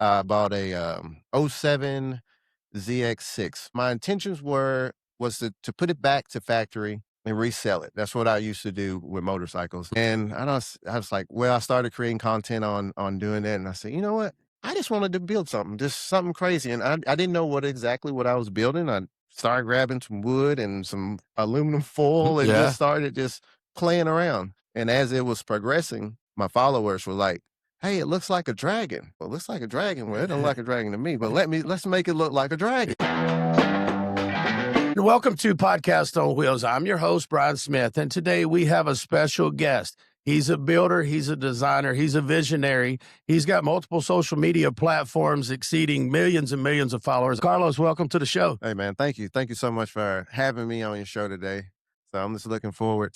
I bought a '07 ZX6. My intentions was to put it back to factory and resell it. That's what I used to do with motorcycles. And I was like, well, I started creating content on doing that, and I said, you know what? I just wanted to build something, just something crazy, and I didn't know exactly what I was building. I started grabbing some wood and some aluminum foil and Yeah. just started just playing around. And as it was progressing, my followers were like, "Hey, it looks like a dragon." Well, it looks like a dragon. Well, it don't look like a dragon to me, but let's make it look like a dragon. Welcome to Podcast on Wheels. I'm your host, Brian Smith, and today we have a special guest. He's a builder, he's a designer, he's a visionary. He's got multiple social media platforms exceeding millions and millions of followers. Carlos, welcome to the show. Hey, man, thank you. Thank you so much for having me on your show today. So I'm just looking forward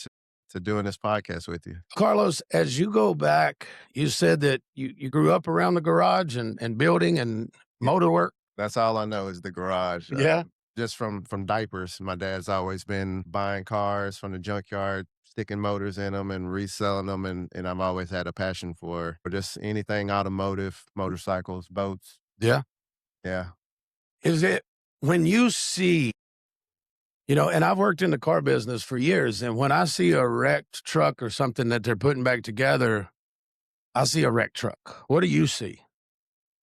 to doing this podcast with you. Carlos, as you go back, you said that you grew up around the garage and building and Yeah, motor work. that's all I know is the garage. Yeah. Just from diapers. My dad's always been buying cars from the junkyard, sticking motors in them and reselling them, and I've always had a passion for just anything automotive, motorcycles, boats. Yeah. Yeah. Is it when you see, and I've worked in the car business for years, and when I see a wrecked truck or something that they're putting back together, I see a wrecked truck. What do you see?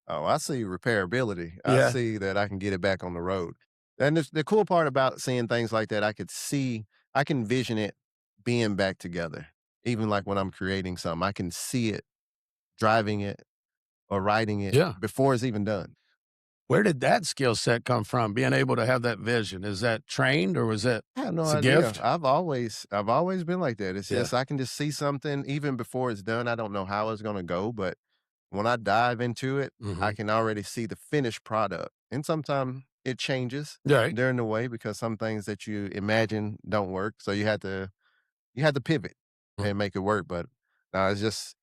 Oh, I see repairability. I Yeah. see that I can get it back on the road. And the cool part about seeing things like that, I can vision it being back together. Even like when I'm creating something, I can see it driving it or riding it Yeah. before it's even done. Where did that skill set come from? Being able to have that vision? Is that trained or was that I have no it's a idea. gift? I've always been like that. It's Yeah. just I can just see something even before it's done. I don't know how it's gonna go, but when I dive into it, I Mhm. can already see the finished product. And sometimes it changes Right. during the way because some things that you imagine don't work. So you had to pivot Mm. and make it work. But it's just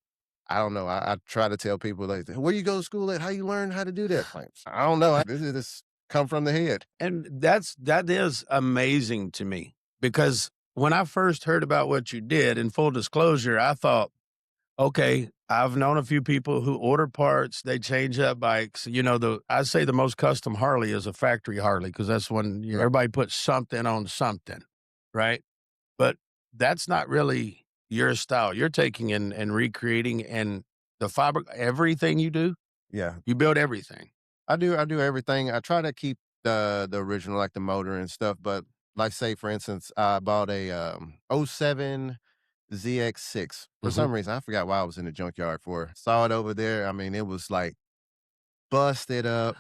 I don't know. I try to tell people like, where you go to school at, how you learn how to do that. Like, I don't know. This is just come from the head. And that is amazing to me because when I first heard about what you did, in full disclosure, I thought, okay, I've known a few people who order parts, they change up bikes. I'd say the most custom Harley is a factory Harley because that's when Right. everybody puts something on something, right? But that's not really your style. You're taking and recreating and the fabric, everything you do, Yeah. you build everything. I do everything. I try to keep the original, like the motor and stuff, but like say for instance, I bought a '07 ZX6. For Mhm. some reason, I forgot why I was in the junkyard for. Saw it over there. I mean, it was like busted up.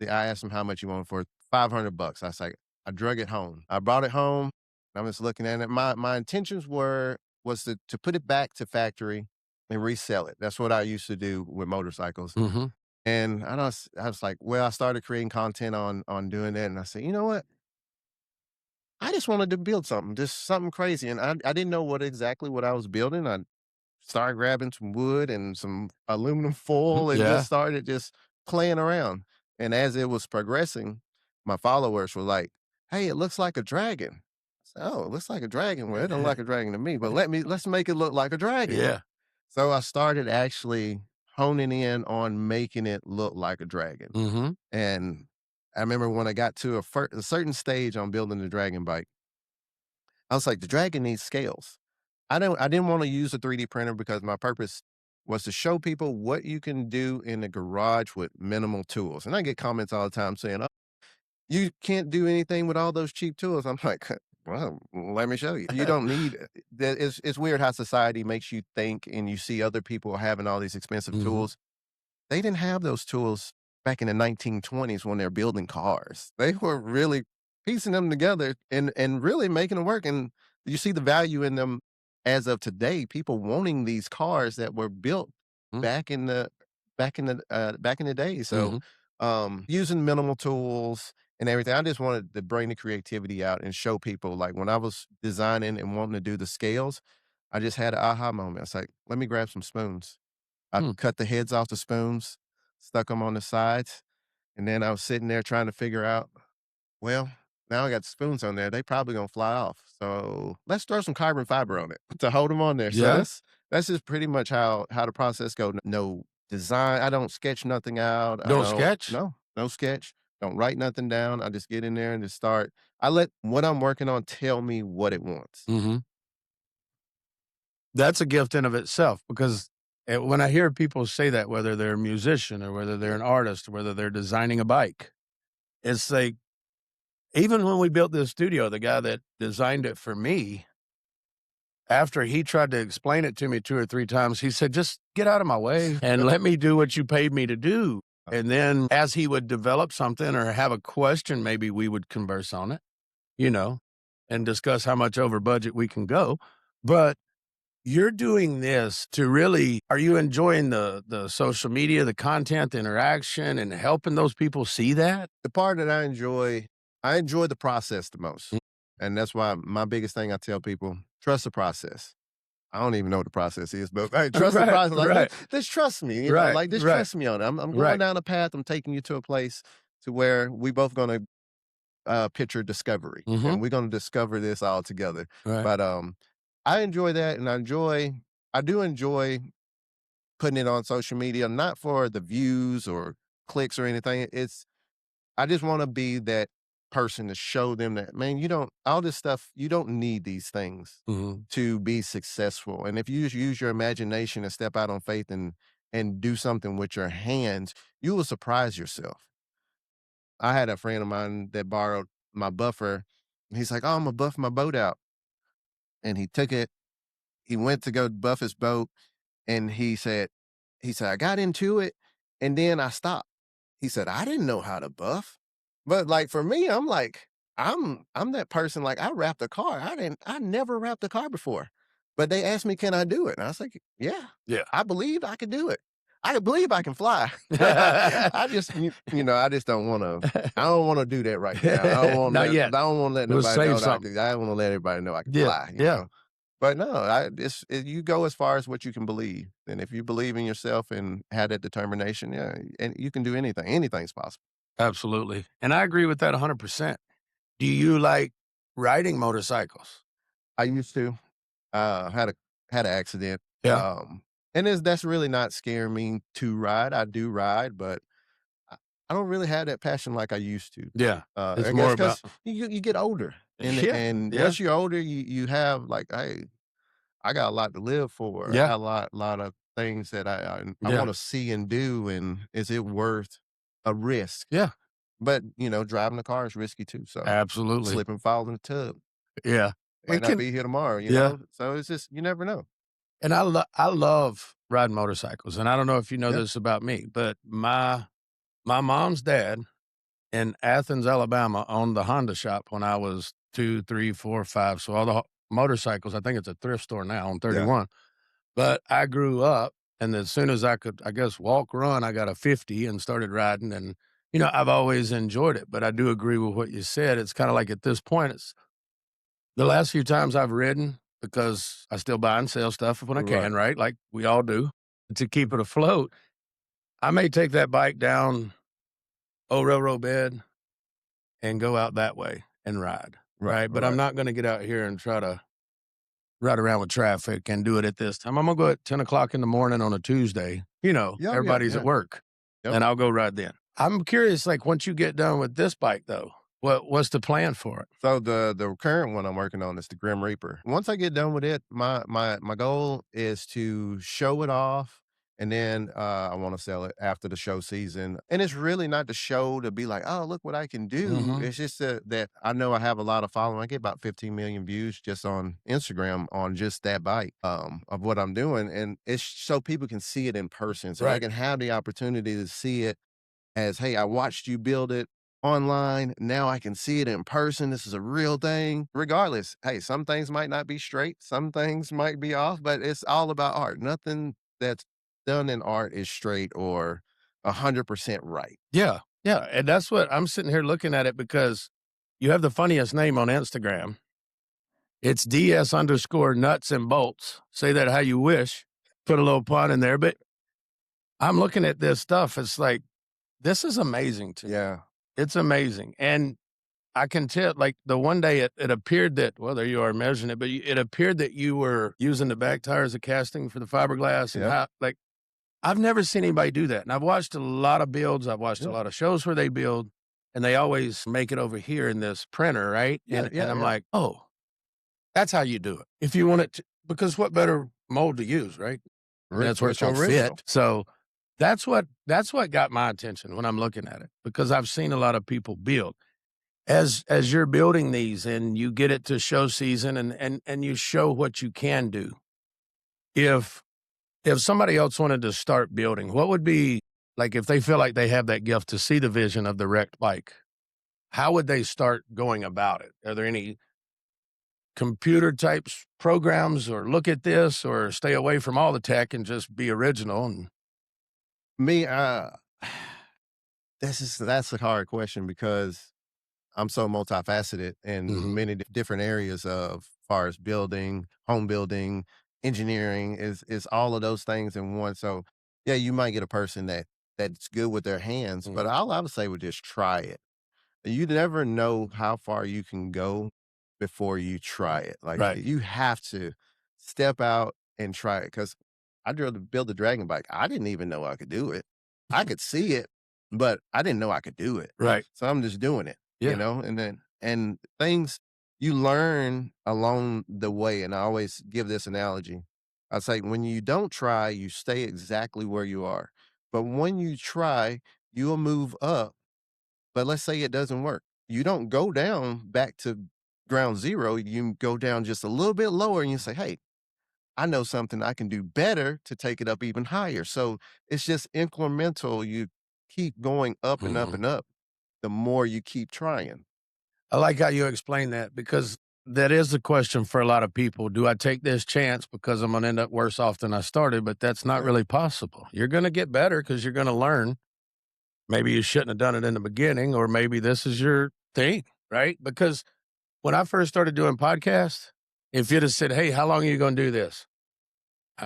I asked him how much you want for it. $500. I was like, I drug it home. I brought it home. I'm just looking at it. My intentions was to put it back to factory and resell it. That's what I used to do with motorcycles. Mhm. And I was like, well, I started creating content on doing that, and I said, you know what? I just wanted to build something, just something crazy, and I didn't know exactly what I was building. I started grabbing some wood and some aluminum foil and just Yeah. started just playing around. And as it was progressing, my followers were like, "Hey, it looks like a dragon." I said, "Oh, it looks like a dragon. Well, it don't look like a dragon to me, but let's make it look like a dragon." Yeah. So I started actually honing in on making it look like a dragon. Mhm. And I remember when I got to a certain stage on building the dragon bike, I was like, the dragon needs scales. I didn't want to use a 3D printer because my purpose was to show people what you can do in the garage with minimal tools. And I get comments all the time saying, "Oh, you can't do anything with all those cheap tools." I'm like, well, let me show you. You don't need that. It's weird how society makes you think and you see other people having all these expensive Mhm. tools. They didn't have those tools back in the 1920s when they're building cars. They were really piecing them together and really making them work, and you see the value in them as of today, people wanting these cars that were built Mm. back in the back in the day. So, Mhm. using minimal tools and everything, I just wanted to bring the creativity out and show people, like, when I was designing and wanting to do the scales, I just had an aha moment. I was like, "Let me grab some spoons." I Hmm. cut the heads off the spoons, stuck them on the sides, and then I was sitting there trying to figure out, well, now I got spoons on there, they probably gonna fly off, so let's throw some carbon fiber on it to hold them on there. So Yeah. that's just pretty much how the process go. No design. I don't sketch nothing out. I Don't don't sketch? no sketch. Don't write nothing down. I just get in there and just start. I let what I'm working on tell me what it wants. Mhm. That's a gift in of itself because, when I hear people say that, whether they're a musician or whether they're Yeah. an artist or whether they're designing a bike, it's like even when we built this studio, the guy that designed it for me, after he tried to explain it to me 2 or 3 times, he said, "Just get out of my way and let me do what you paid me to do." And then as he would develop something or have a question, maybe we would converse on it, you know, and discuss how much over budget we can go. But you're doing this to really are you enjoying the social media, the content, the interaction, and helping those people see that? The part that I enjoy the process the most. Mm. And that's why my biggest thing I tell people, trust the process. I don't even know what the process is, but hey, trust the Right, process. Like, right, just trust me, right, like just right, trust me on it. I'm going right. down a path. I'm taking you to a place to where we both gonna picture discovery Mhm. and we're gonna discover this all together. Right. But I enjoy that and I do enjoy putting it on social media, not for the views or clicks or anything. It's I just want to be that person to show them that, man, you don't, all this stuff, you don't need these things Mhm. to be successful. And if you just use your imagination and step out on faith and do something with your hands, you will surprise yourself. I had a friend of mine that borrowed my buffer. He's like, "Oh, I'm gonna buff my boat out." And he took it, he went to go buff his boat, and he said, "I got into it and then I stopped." He said, "I didn't know how to buff." But, like, for me, I'm like, I'm that person, like, I wrapped a car. I never wrapped a car before. But they asked me, "Can I do it?" And I was like, "Yeah, Yeah. I believe I can do it. I believe I can fly." I just, I just don't wanna I don't wanna do that right now. Not I yet. don't wanna let We'll nobody save know that something. I don't wanna let everybody know I can Yeah, fly, yeah, But no, you go as far as what you can believe, and if you believe in yourself and have that determination, yeah, and you can do anything. Anything's possible. absolutely, and I agree with that 100%. Do you like riding motorcycles? I used to, had an accident, Yeah, um, and that's really not scaring me to ride. I do ride, but I I don't really have that passion like I used to. yeah, it's I more guess about because you get older, and yeah, and yeah, once you're older, you have like, hey, I got a lot to live for. I yeah, got a lot of things that I yeah, wanna see and do, and is it worth a risk? yeah, But, driving a car is risky too, so absolutely, slip and fall in the tub. yeah, Might it not can be here tomorrow, yeah, So it's just you never know. and I love riding motorcycles, and I don't know if you know Yeah, this about me, but my mom's dad in Athens, Alabama, owned the Honda shop when I was 2, 3, 4, 5. So all the motorcycles, I think it's a thrift store now on yeah, 31. But I grew up, and as soon as I could, I guess, walk, run, I got a 50 and started riding. And, I've always enjoyed it. But I do agree with what you said. It's kind of like at this point, it's the last few times I've ridden because I still buy and sell stuff when I right, can, right? Like we all do to keep it afloat. I may take that bike down Old Railroad Bed and go out that way and ride, right, right? But I'm right. not gonna get out here and try to ride around with traffic and do it at this time. I'm gonna go at 10 o'clock in the morning on a Tuesday, Yeah, oh, yeah, everybody's at yeah, work, yep. and I'll go ride then. I'm curious, like, once you get done with this bike, though, what's the plan for it? So the current one I'm working on is the Grim Reaper. Once I get done with it, my goal is to show it off, and then I want to sell it after the show season. And it's really not the show to be like, oh, look what I can do. Mhm. It's just that I know I have a lot of following. I get about 15 million views just on Instagram on just that bike of what I'm doing, and it's so people can see it in person, so they Right. can have the opportunity to see it as, "Hey, I watched you build it online. Now I can see it in person. This is a real thing." Regardless, hey, some things might not be straight, some things might be off, but it's all about art. Nothing that's done in art is straight or 100% right. Yeah, yeah, and that's what I'm sitting here looking at it because you have the funniest name on Instagram. It's DS underscore nuts and bolts. Say that how you wish. Put a little pun in there, but I'm looking at this stuff. It's like, this is amazing to me. Yeah. It's amazing. And I can tell, like, the one day it appeared that, well, there you are measuring it, but it appeared that you were using the back tires of casting for the fiberglass and Yep. how, like, I've never seen anybody do that, and I've watched a lot of builds, I've watched a Yeah. lot of shows where they build, and they always make it over here in this printer, right? Yeah, And yeah, I'm yeah. like, "Oh, that's how you do it." If you want it to because what better mold to use, right? I mean, that's where it's It's gonna original. fit. So, that's what got my attention when I'm looking at it, because I've seen a lot of people build. As you're building these and you get it to show season and you show what you can do, if somebody else wanted to start building, what would be like if they feel like they have that gift to see the vision of the wrecked bike, how would they start going about it? Are there any computer types programs or look at this or stay away from all the tech and just be original and Me, that's a hard question because I'm so multifaceted in Mhm. many different areas of far as building, home building, engineering is all of those things in one. So yeah, you might get a person that's good with their hands, but Mhm. all I would say would just try it. You never know how far you can go before you try it. Like, Right. you have to step out and try it. Because I drilled to build a dragon bike. I didn't even know I could do it. I could see it, but I didn't know I could do it. Right. So I'm just doing it, Yeah. and things you learn along the way, and I always give this analogy. I say, when you don't try, you stay exactly where you are. But when you try, you'll move up, but let's say it doesn't work. You don't go down back to ground zero. You go down just a little bit lower and you say, hey, I know something I can do better to take it up even higher. So it's just incremental. You keep going up and up Mhm. and up the more you keep trying. I like how you explain that because that is the question for a lot of people. Do I take this chance because I'm gonna end up worse off than I started? But that's not Yeah. really possible. You're gonna get better because you're gonna learn. Maybe you shouldn't have done it in the beginning, or maybe this is your thing, right? Because when I first started doing podcasts, if you'd have said, "Hey, how long are you gonna do this?"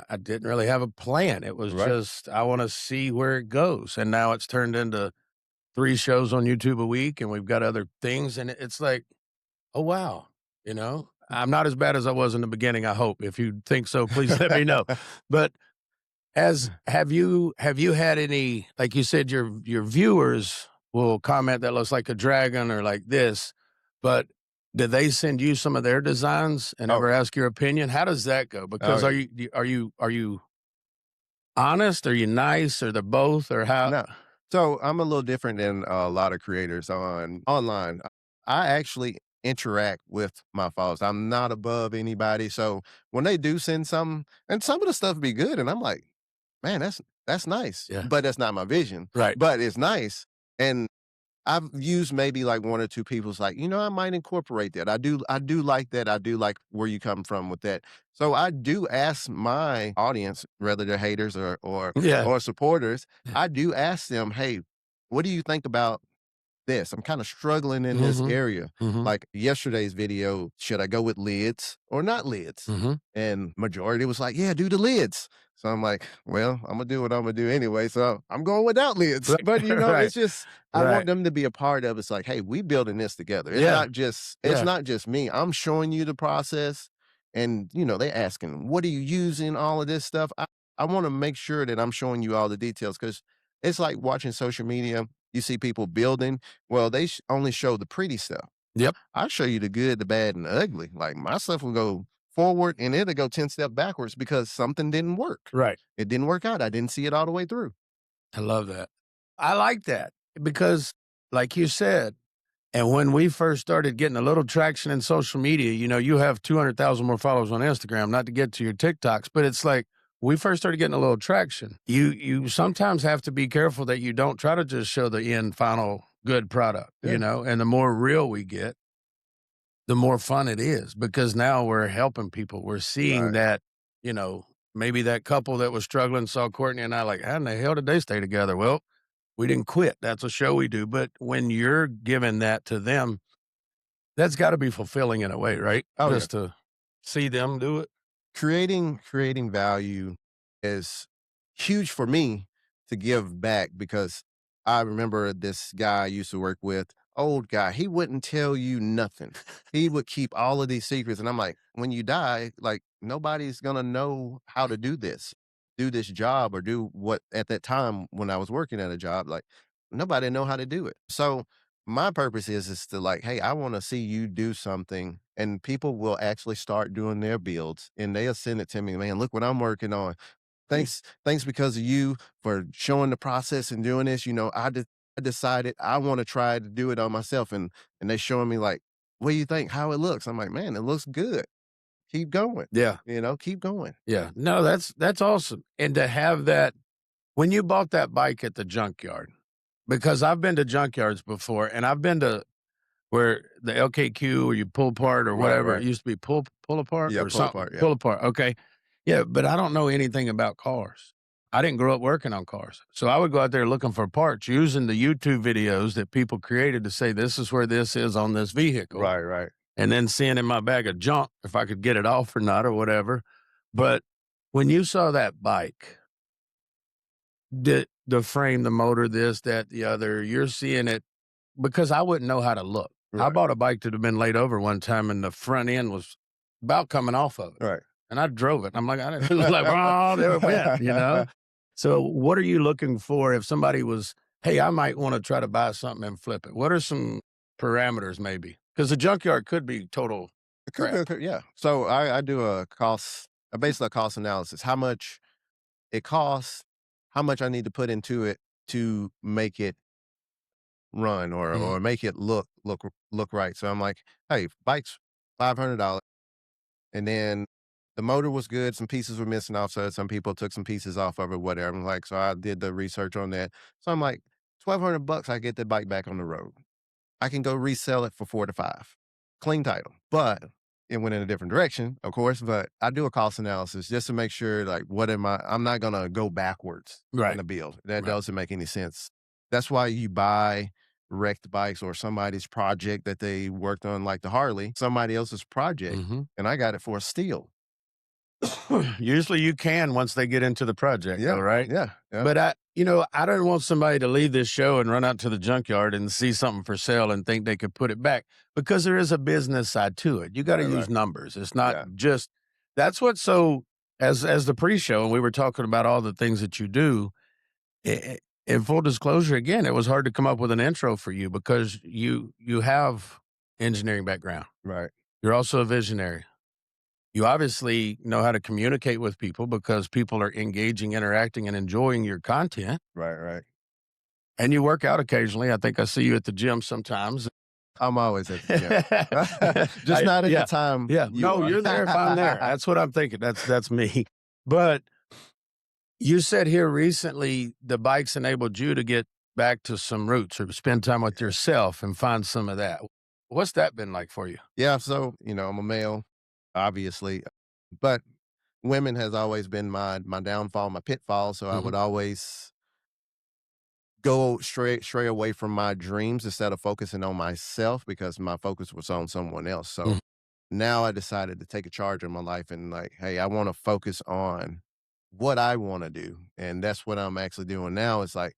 I didn't really have a plan. It was Right. just I want to see where it goes, and now it's turned into 3 shows on YouTube a week, and we've got other things, and it's like, oh, wow. I'm not as bad as I was in the beginning, I hope. If you think so, please let me know. But as have you had any like you said, your viewers will comment that looks like a dragon or like this, but did they send you some of their designs and Oh, ever ask your opinion? How does that go? oh, Because are you honest? Are you nice? Or they're both? Or how? no. So I'm a little different than a lot of creators online. I actually interact with my followers. I'm not above anybody. So when they do send something, and some of the stuff be good, and I'm like, man, that's nice. Yeah. But that's not my vision. Right. But it's nice. And I've used maybe like one or two people's like, I might incorporate that. I do like that. I do like where you come from with that. So I do ask my audience, whether they're haters Yeah. or supporters, I do ask them, hey, what do you think about this? I'm kind of struggling in this Mhm. area. Mhm. Like yesterday's video, should I go with lids or not lids? Mhm. And majority was like, yeah, do the lids. So I'm like, well, I'm gonna do what I'm gonna do anyway. So I'm going without lids. Right. But Right. it's just I want Right. them to be a part of it. It's like, hey, we building this together. It's Yeah. not just it's Yeah. not just me. I'm showing you the process. And they asking, what are you using? All of this stuff. I want to make sure that I'm showing you all the details because it's like watching social media. You see people building. Well, they only show the pretty stuff. Yep. I'll show you the good, the bad, and the ugly. Like my stuff will go forward and it'll go 10 steps backwards because something didn't work. Right. It didn't work out. I didn't see it all the way through. I love that. I like that because, like you said, and when we first started getting a little traction in social media, you have 200,000 more followers on Instagram, not to get to your TikToks, but it's like we first started getting a little traction. You sometimes have to be careful that you don't try to just show the end final good product, Yeah. and the more real we get, the more fun it is because now we're helping people. We're seeing Right. that, you know, maybe that couple that was struggling saw Courtney and I like, how in the hell did they stay together? Well, we didn't quit. That's a show we do. But when you're giving that to them, that's got to be fulfilling in a way, right? Oh yeah. Just to see them do it. Creating value is huge for me to give back because I remember this guy I used to work with, old guy, he wouldn't tell you nothing. He would keep all of these secrets. And I'm like, when you die, like nobody's gonna know how to do this. do this job or do what at that time when I was working at a job, like nobody know how to do it. So my purpose is to like, hey, I want to see you do something and people will actually start doing their builds and they'll send it to me, man, look what I'm working on. Thanks because of you for showing the process and doing this. I decided I want to try to do it on myself and they showing me like, what do you think? How it looks? I'm like, man, it looks good. Keep going. Yeah. Keep going. Yeah. No, that's awesome. And to have that when you bought that bike at the junkyard, because I've been to junkyards before and I've been to where the LKQ or you pull apart or Right, whatever, it right. used to be pull apart Yeah, or pull something, apart. Yeah. pull apart, okay. Yeah, but I don't know anything about cars. I didn't grow up working on cars. So I would go out there looking for parts using the YouTube videos that people created to say, "This is where this is on this vehicle," Right, right. and then seeing in my bag of junk if I could get it off or not or whatever. But when you saw that bike, the frame, the motor, this, that, the other, you're seeing it because I wouldn't know how to look. I Right, bought a bike that had been laid over one time and the front end was about coming off of it. right. And I drove it. I'm like, I didn't it was like, oh, there it went, you know? So what are you looking for if somebody was, hey, I might want to try to buy something and flip it? What are some parameters maybe? Because the junkyard could be total It could be, crap. yeah. So I do basically a cost analysis. How much it costs, how much I need to put into it to make it run Mhm. or make it look right. So I'm like, hey, bike's $500, and then the motor was good. Some pieces were missing off, so some people took some pieces off of it, whatever. I'm like, so I did the research on that. So I'm like, $1,200, I get the bike back on the road. I can go resell it for 4 to 5. Clean title. But it went in a different direction, of course, but I do a cost analysis just to make sure like I'm not gonna go backwards in Right. the build. That Right. doesn't make any sense. That's why you buy wrecked bikes or somebody's project that they worked on, like the Harley, somebody else's project, Mhm. and I got it for a steal. Usually you can once they get into the project though, Yeah, right? yeah, yeah. But I don't want somebody to leave this show and run out to the junkyard and see something for sale and think they could put it back because there is a business side to it. You got to Right, use right. numbers. It's not Yeah, just that's what's so as the pre-show and we were talking about all the things that you do. In full disclosure, again, it was hard to come up with an intro for you because you have engineering background. right, You're also a visionary. You obviously know how to communicate with people because people are engaging, interacting, and enjoying your content. right, right. And you work out occasionally. I think I see you at the gym sometimes. I'm always at the gym. Just not at the Yeah, time yeah. you No, are. you're there if I'm there. That's what I'm thinking. That's me. But you said here recently the bikes enabled you to get back to some roots or spend time with yourself and find some of that. What's that been like for you? Yeah, so, I'm a male, obviously, but women has always been my downfall, my pitfall, so I Mhm, would always go stray away from my dreams instead of focusing on myself because my focus was on someone else. So mhm, now I decided to take a charge of my life and like, hey, I want to focus on what I want to do. And that's what I'm actually doing now. It's like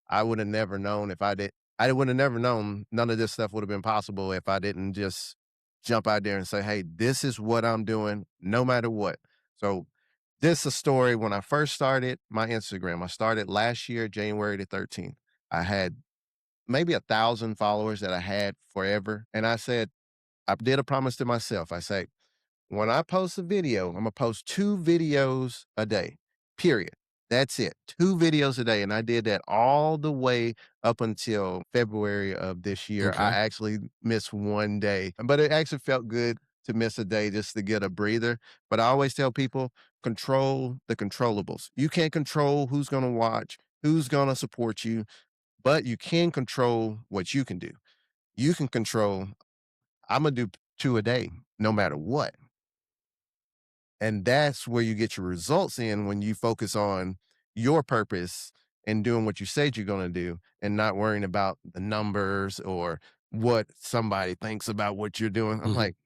I would have never known if I would have never known none of this stuff would have been possible if I didn't just jump out there and say, hey, this is what I'm doing no matter what. So this is a story when I first started my Instagram. I started last year, January the 13th. I had maybe 1,000 followers that I had forever. And I said, I did a promise to myself. I say, when I post a video, I'm gonna post 2 videos a day, period. That's it, 2 videos a day, and I did that all the way up until February of this year. I okay, actually missed 1 day, but it actually felt good to miss a day just to get a breather, but I always tell people, control the controllables. You can't control who's gonna watch, who's gonna support you, but you can control what you can do. You can control, Imma do 2 a day no matter what. And that's where you get your results in when you focus on your purpose and doing what you said you're gonna do and not worrying about the numbers or what somebody thinks about what you're doing. I'm mhm. like,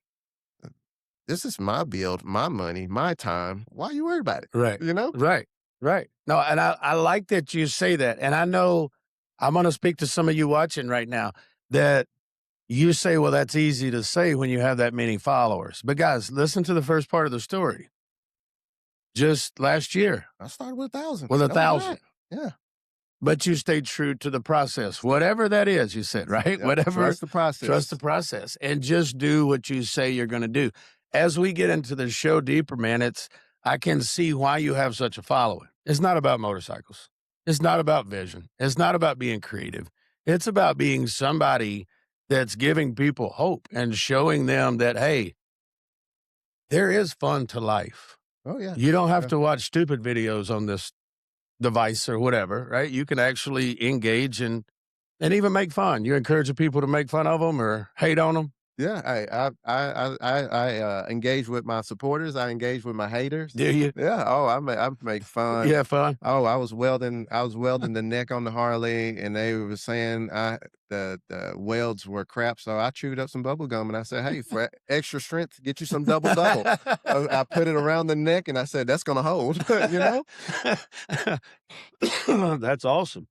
this is my build, my money, my time. Why you worry about it? Right, You know? right, right. No, and I like that you say that, and I know I'm gonna speak to some of you watching right now that you say, "Well, that's easy to say when you have that many followers." But guys, listen to the first part of the story. just last year I started with 1,000. with That was 1,000. that. Yeah. But you stayed true to the process, whatever that is, you said, right? Yep. Whatever, Trust the trust the process. process and just do what you say you're going to do. As we get into the show deeper, man, I can see why you have such a following. It's not about motorcycles. It's not about vision. It's not about being creative. It's about being somebody that's giving people hope and showing them that, hey, there is fun to life. Oh, yeah. You don't have Yeah. to watch stupid videos on this device or whatever, right? You can actually engage and even make fun. You encourage the people to make fun of them or hate on them. Yeah, engage with my supporters, I engage with my haters. Do you? Yeah, oh, I make You fun. have fun? Oh, I was welding the neck on the Harley, and they were saying the welds were crap, so I chewed up some bubble gum, and I said, "Hey, for extra strength, get you some double double." I put it around the neck, and I said, "That's gonna hold," you know? That's awesome.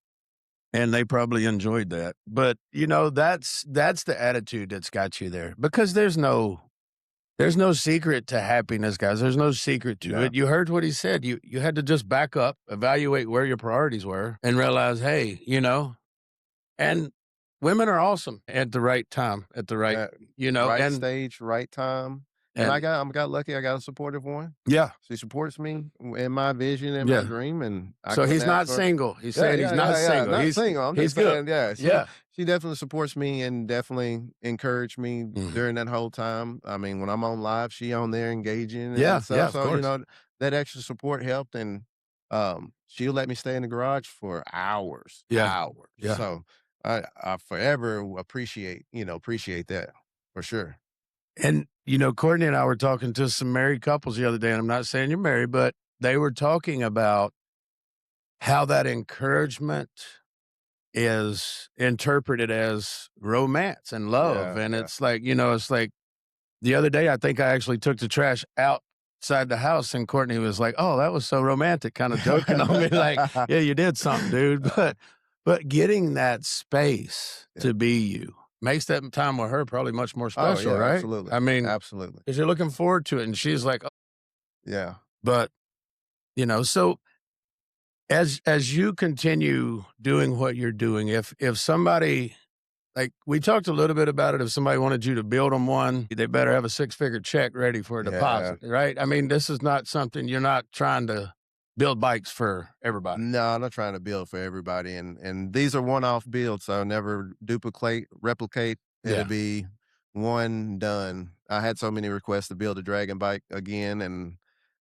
And they probably enjoyed that. But, that's the attitude that's got you there because there's no secret to happiness, guys. There's no secret to Yeah, it. You heard what he said. You had to just back up, evaluate where your priorities were, and realize, hey, and women are awesome at the right time, at the right, yeah, you know, right and stage, right time, and and I got lucky, I got a supportive one. yeah, She supports me in my vision and my yeah. dream, and I So couldn't he's ask not for. single. He's Yeah, saying he's yeah, not yeah, yeah, single. not He's single, I'm he's just good. saying, yeah, she Yeah. she definitely supports me and definitely encouraged me Mhm. during that whole time. I mean, when I'm on live, she on there engaging and Yeah, yeah, stuff, of so, course. that extra support helped, and, she'll let me stay in the garage for hours, Yeah, hours, yeah. so I forever appreciate that, for sure. And, Courtney and I were talking to some married couples the other day, and I'm not saying you're married, but they were talking about how that encouragement is interpreted as romance and love. Yeah, And yeah. it's like the other day, I think I actually took the trash outside the house, and Courtney was like, "Oh, that was so romantic," kind of joking on me, like, "Yeah, you did something, dude." But getting that space Yeah. to be you makes that time with her probably much more Oh, special, yeah, right? absolutely, I mean, absolutely. because you're looking forward to it, and she's like, "Oh," Yeah. but so as you continue doing what you're doing, if somebody like we talked a little bit about it, if somebody wanted you to build them one, they better have a six-figure check ready for a Yeah. deposit, right? I mean, this is not something you're not trying to build bikes for everybody. No, I'm not trying to build for everybody, and these are one-off builds, so I'll never replicate. It'll Yeah, be one done. I had so many requests to build a dragon bike again, and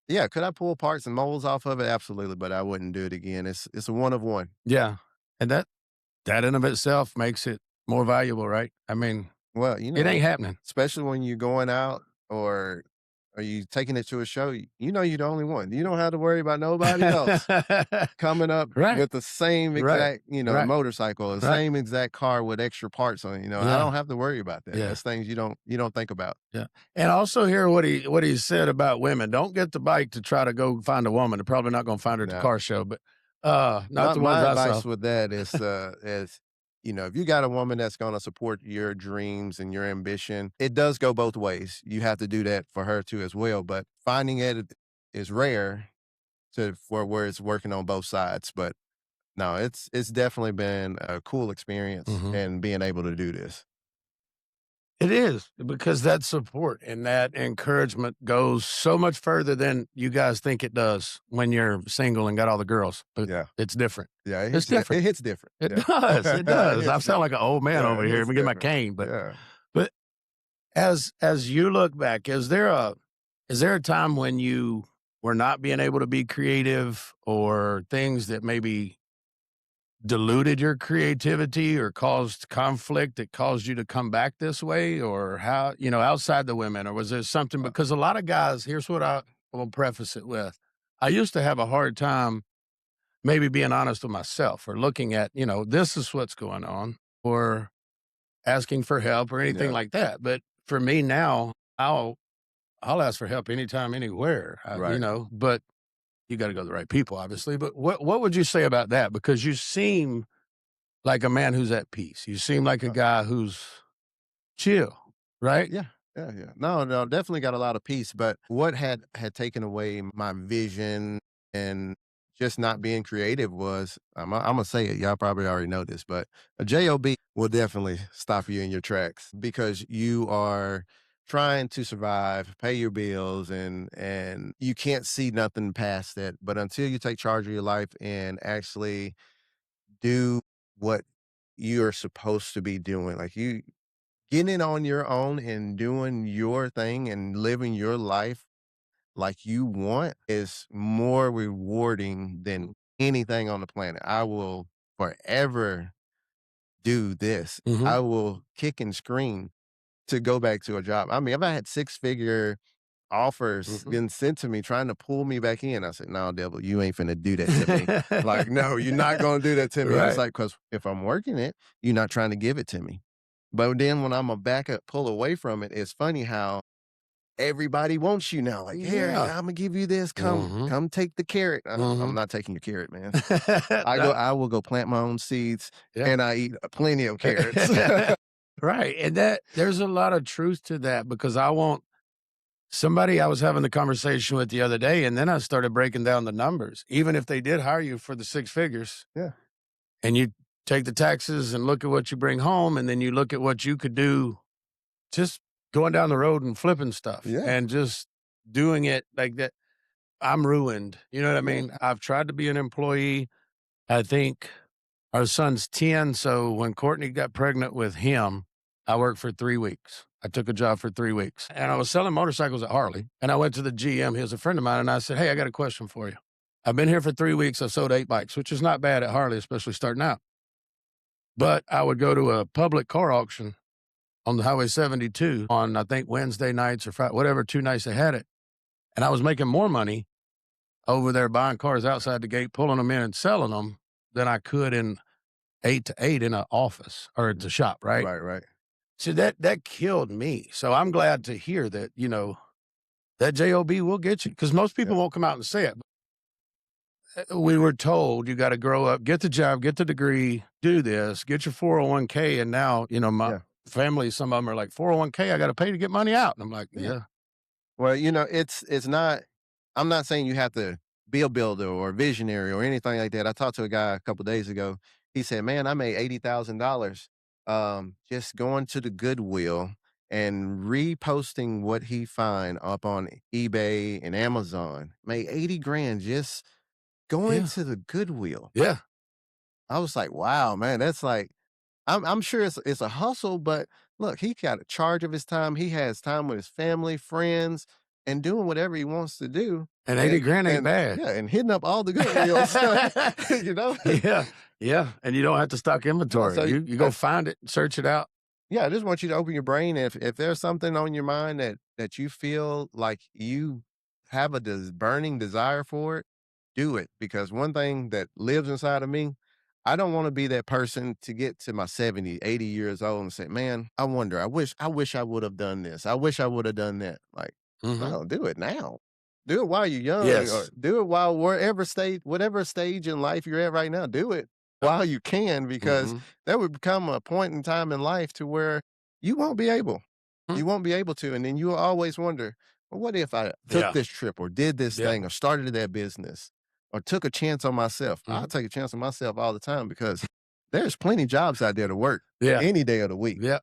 yeah, could I pull parts and molds off of it? Absolutely, but I wouldn't do it again. It's a one of one. yeah, and that in of itself makes it more valuable, right? I mean, Well, it ain't happening. especially when you're going out or you taking it to a show, you're the only one. You don't have to worry about nobody else coming up Right, with the same right, exact, right, motorcycle, the right. same exact car with extra parts on it. I Yeah, don't have to worry about that. yeah. That's things you don't think about. Yeah, and also hear what he said about women. Don't get the bike to try to go find a woman. They're probably not gonna find her at the Now, car show, but, not my the ones my I saw. advice with that is if you got a woman that's gonna support your dreams and your ambition, it does go both ways. You have to do that for her too as well. But finding it is rare for where it's working on both sides. But no, it's definitely been a cool experience Mhm. and being able to do this. It is, because that support and that encouragement goes so much further than you guys think it does when you're single and got all the girls, but Yeah. it's different. Yeah, It's different. it hits different. It Yeah. does, it It does. I hits sound like different. an old man Yeah, over it here. Let hits me get my different. cane, Yeah. but as you look back, is there a time when you were not being able to be creative or things that maybe diluted your creativity or caused conflict that caused you to come back this way? Or how, outside the women, or was there something? Uh, Because a lot of guys, here's what I will preface it with. I used to have a hard time maybe being honest with myself or looking at, this is what's going on, or asking for help or anything yeah, like that. But for me now, I'll ask for help anytime, anywhere, right. but you got to go to the right people, obviously. But what would you say about that? Because you seem like a man who's at peace. You seem like a Uh, guy who's chill, right? yeah. Yeah, yeah. No, no, definitely got a lot of peace, but what had taken away my vision and just not being creative was Imma say it, y'all probably already know this, but a job will definitely stop you in your tracks because you are trying to survive, pay your bills, and you can't see nothing past that, but until you take charge of your life and actually do what you're supposed to be doing, like, you getting on your own and doing your thing and living your life like you want is more rewarding than anything on the planet. I will forever do this. Mhm, I will kick and scream to go back to a job. I mean, if I had six-figure offers mhm. been sent to me trying to pull me back in, I said, "No, devil, you ain't finna do that to me." Like, "No, you're not gonna do that to me." It's Right. like, because if I'm working it, you're not trying to give it to me. But then when I'm a back up pull away from it, it's funny how everybody wants you now. Like, "Here, Yeah. Imma give you this. Mhm, Come take the carrot." I'm mhm. not taking your carrot, man. That I will go plant my own seeds, yeah. and I eat plenty of carrots. Right, and that there's a lot of truth to that because I won't somebody I was having the conversation with the other day, and then I started breaking down the numbers. Even if they did hire you for the 6 figures Yeah, and you take the taxes and look at what you bring home, and then you look at what you could do just going down the road and flipping stuff yeah, and just doing it like that, I'm ruined, you know what I yeah, mean? I've tried to be an employee. I think our son's 10, so when Courtney got pregnant with him, I worked for 3 weeks. I took a job for 3 weeks, and I was selling motorcycles at Harley, and I went to the GM, he was a friend of mine, and I said, "Hey, I got a question for you. I've been here for 3 weeks, I've sold 8 bikes," which is not bad at Harley, especially starting out, but I would go to a public car auction on the Highway 72 on, I think, Wednesday nights or whatever 2 nights they had it, and I was making more money over there buying cars outside the gate, pulling them in and selling them than I could in 8 to 8 in an office or at the mm, shop, right? right, right. So that killed me. So I'm glad to hear that, that job will get you because most Yeah, people won't come out and say it. We were told you got to grow up, get the job, get the degree, do this, get your 401k. And now, my yeah, family, some of them are like, 401k, I got to pay to get money out. And I'm like, yeah. yeah, Well, it's not I'm not saying you have to be a builder or a visionary or anything like that. I talked to a guy a couple days ago. He said, "Man, I made $80,000 just going to the Goodwill and reposting what he find up on eBay and Amazon. Made 80 grand just going yeah, to the Goodwill." yeah. I was like, "Wow, man, that's like." I'm sure it's a hustle, but look, he got a charge of his time. He has time with his family, friends, and doing whatever he wants to do, And 80 grand ain't and bad. yeah, and hitting up all the good wheels, you know? Yeah, yeah. And you don't have to stock Yeah, inventory. so You go find it, search it out. yeah, I just want you to open your brain. If there's something on your mind that you feel like you have a burning desire for it, do it. Because one thing that lives inside of me, I don't want to be that person to get to my 70, 80 years old and say, "Man, I wonder, I wish I would have done this. I wish I would have done that." Like, Mhm. no, do it now. Do it while you're young, or Yes. do it while whatever stage in life you're at right now, do it while you can, because Mhm. there would become a point in time in life to where you won't be able. Mm. You won't be able to, and then you'll always wonder, "Well, what if I took Yeah, this trip or did this yeah. thing or started that business or took a chance on myself?" I Mhm. take a chance on myself all the time because there's plenty jobs out there to work Yeah, any day of the week. yeah.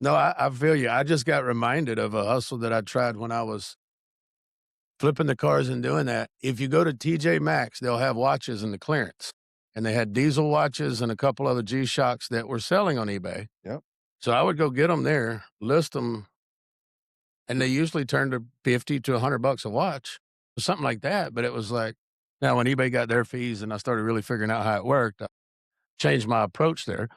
No, I feel you. I just got reminded of a hustle that I tried when I was flipping the cars and doing that. If you go to TJ Maxx, they'll have watches in the clearance, and they had diesel watches and a couple other G-Shocks that were selling on eBay. Yep. So I would go get them there, list them, and they usually turned to 50 to $100 a watch, something like that. But it was like, now when eBay got their fees and I started really figuring out how it worked, I changed my approach there.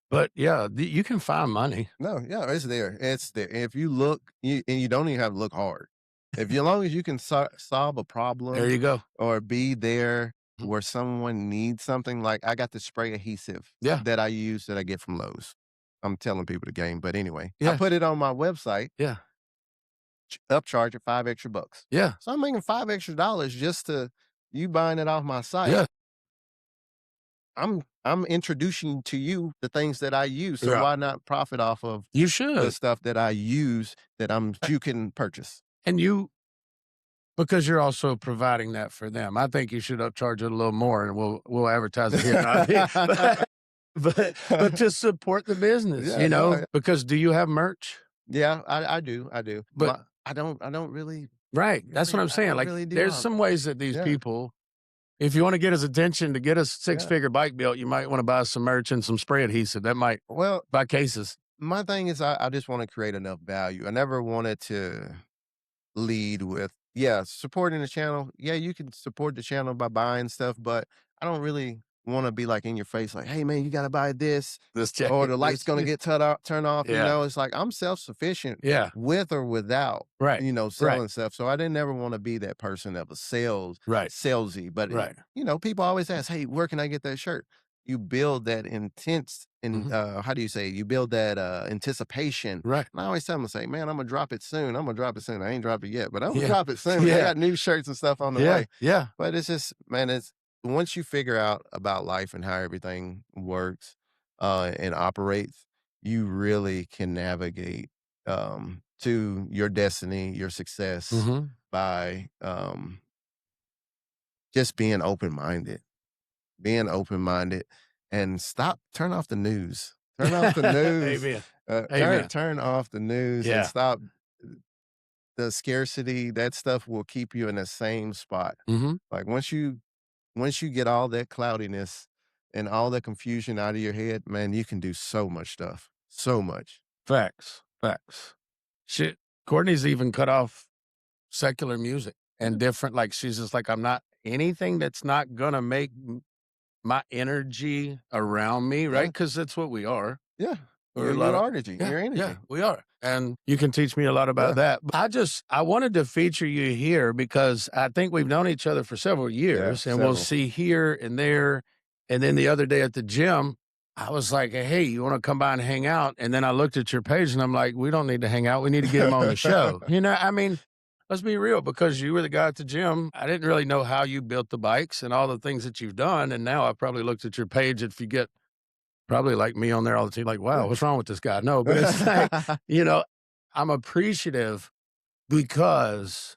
But yeah, you can find money. No, yeah, it's there. It's there. If you look, you don't even have to look hard. If you, as long as you can solve a There problem you go. or be there Mhm. where someone needs something, like I got the spray adhesive Yeah, that I use that I get from Lowe's. I'm telling people the game, but anyway, I yeah, put it on my website, yeah, upcharge it 5 extra bucks. yeah, So I'm making $5 extra just to you buying it off my site. yeah. I'm introducing to you the things that I use, so Yeah. why not profit off of You the should. stuff that I use that you can purchase? And you because you're also providing that for them. I think you should upcharge it a little more, and we'll advertise it here. No, I mean, but to support the business, Yeah, no, because do you have merch? yeah, I do. But I don't really right, that's what I'm I saying, don't like, really do there's all. some ways that these Yeah, people if you wanna get his attention to get a yeah. six-figure bike built, you might wanna buy some merch and some spray adhesive, that might Well, buy cases. my thing is I just wanna create enough value. I never wanted to lead with, yeah, supporting the channel. Yeah, you can support the channel by buying stuff, but I don't really wanna be, like, in your face, like, "Hey, man, you gotta buy this, This or jacket, the light's this gonna get turned off," yeah, It's like, I'm self-sufficient yeah, with or without, right, right, selling stuff, so I didn't ever wanna be that person that was right, salesy, but, right. people always ask, "Hey, where can I get that shirt?" You build that intense and, Mhm, how do you say it? You build that, anticipation, right. and I always tell them, say, "Man, Imma drop it soon. Imma drop it soon. I ain't dropped it yet, but Imma Yeah, drop it soon. I yeah, got new shirts and stuff on the yeah, way." yeah, But it's just, man, it's once you figure out about life and how everything works, and operates, you really can navigate, to your destiny, your success mhm. by, just being open-minded, and turn off the news. Turn off the news, Amen, turn amen. turn off the news and Yeah, stop the scarcity. That stuff will keep you in the same spot. mhm. Like, once you get all that cloudiness and all that confusion out of your head, man, you can do so much stuff. So much. Facts, facts. Shit, Courtney's even cut off secular music Yeah, and different like, she's just like, "I'm not anything that's not gonna make my energy around me," right? yeah, Because that's what we are. yeah. Or a Your lot of energy, yeah, your yeah, energy. we are, and you can teach me a lot about Yeah, that. But I wanted to feature you here because I think we've known each other for several yeah, years, and we'll several. see here and there, and then the other day at the gym, I was like, "Hey, you wanna come by and hang out?" And then I looked at your page, and I'm like, "We don't need to hang out, we need to get him on the show." I mean, let's be real, because you were the guy at the gym, I didn't really know how you built the bikes and all the things that you've done, and now I probably looked at your page, if you get probably like me on there all the time, like, "Wow, Yeah. what's wrong with this guy?" No, but it's like, you know, I'm appreciative because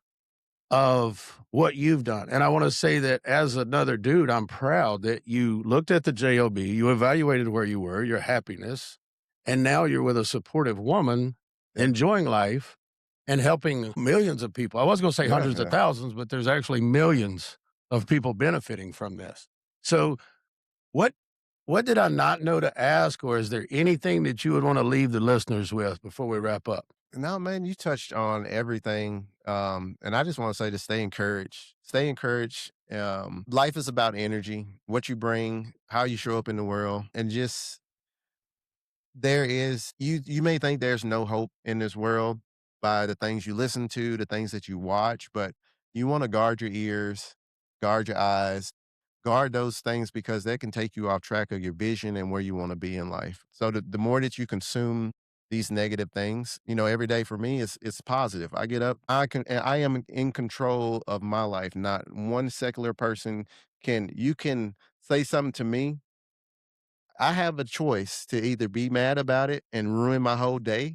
of what you've done, and I wanna say that as another dude, I'm proud that you looked at the job, you evaluated where you were, your happiness, and now you're with a supportive woman, Yeah, enjoying life, and helping millions of people. I was gonna say yeah, hundreds of yeah. thousands, but there's actually millions of people benefiting from this. So what what did I not know to ask, or is there anything that you would wanna leave the listeners with before we wrap up? No, man, you touched on everything. And I just want to say to stay encouraged. Stay encouraged. Life is about energy, what you bring, how you show up in the world, and just you may think there's no hope in this world by the things you listen to, the things that you watch, but you want to guard your ears, guard your eyes, guard those things because they can take you off track of your vision and where you want to be in life. So the more that you consume these negative things, every day for me it's positive. I get up, and I am in control of my life. Not one secular person you can say something to me. I have a choice to either be mad about it and ruin my whole day.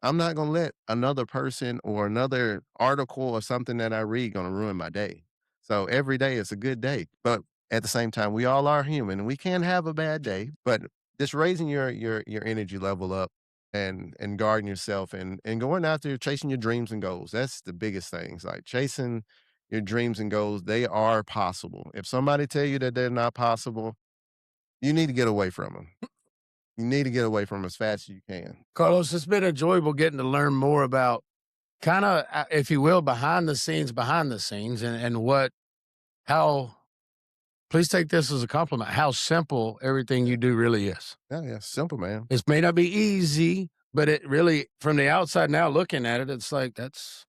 I'm not gonna let another person or another article or something that I read gonna ruin my day. So every day is a good day, but at the same time, we all are human and we can have a bad day. But just raising your energy level up and guarding yourself and going out there chasing your dreams and goals. That's the biggest things. Like chasing your dreams and goals, they are possible. If somebody tell you that they're not possible, you need to get away from them. You need to get away from 'em as fast as you can. Carlos, it's been enjoyable getting to learn more about kinda, if you will, behind the scenes, and what how please take this as a compliment, how simple everything Yeah. you do really is. Yeah, yeah, simple, man. It may not be easy, but it really from the outside now looking at it, it's like, that's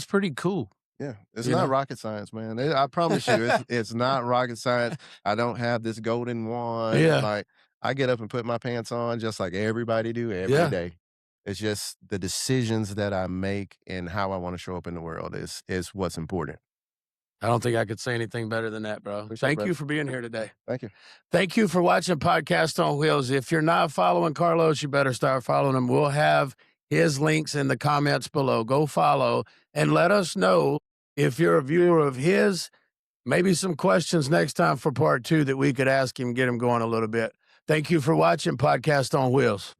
pretty cool, Yeah, it's you not know? rocket science, man. I promise you, it's not rocket science. I don't have this golden wand. Yeah, Like, I get up and put my pants on just like everybody do every yeah. day. It's just the decisions that I make and how I wanna show up in the world is what's important. I don't think I could say anything better than that, bro. Appreciate it, Thank brother. you for being here today. Thank you. Thank you for watching Podcast on Wheels. If you're not following Carlos, you better start following him. We'll have his links in the comments below. Go follow and let us know if you're a viewer of his. Maybe some questions next time for part 2 that we could ask him, get him going a little bit. Thank you for watching Podcast on Wheels.